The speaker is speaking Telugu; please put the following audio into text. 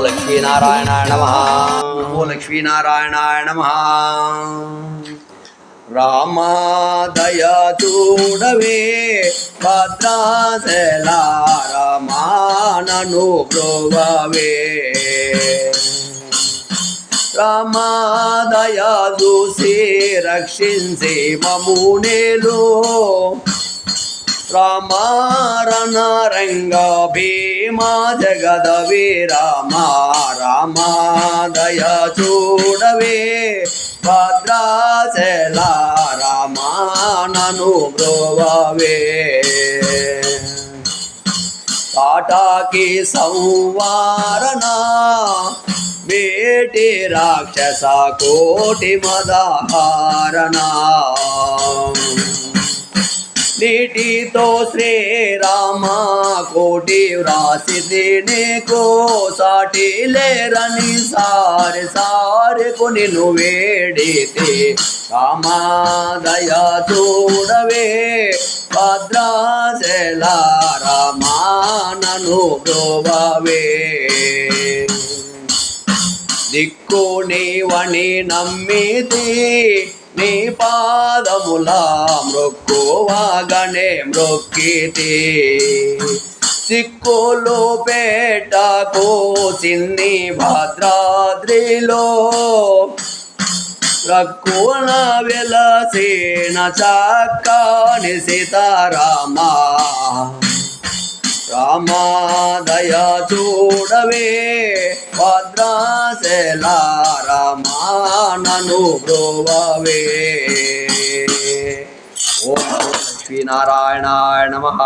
లక్ష్మీనారాయణాయ నమః. నమో లక్ష్మీనారాయణాయ నమః. రామా దయా చూడవే భద్రాచల రమా నన్ను బ్రోవవే. రామా దయా చూసి రక్షించి మమునేలు. రామారణ రంగ భీమా జగదవే రామా. రామా దయా చూడవే భద్రాచల రామా నన్ను బ్రోవవే. తాటాకి సంవారణ వేటి రాక్షస కోటి మదహారణ. నీటితో శ్రీరామ కోటి వ్రాసి నీకో సాటి లేరని సారి సారి కొని వేడితే. రామా దయా చూడవే భద్రాచల రామా నన్ను బ్రోవవే. దిక్కు నీవని నమ్మితి నీ పాదముల మ్రొక్కువగనే మ్రొక్కితి. చిక్కులు పెట్టకు చిన్ని భద్రాద్రిలో. రక్కున వెలసిన చక్కని సీతారామా. రామా దయా చూడవే భద్రాచల రామా నన్ను బ్రోవవే. ఓం లక్ష్మీనారాయణాయ నమః.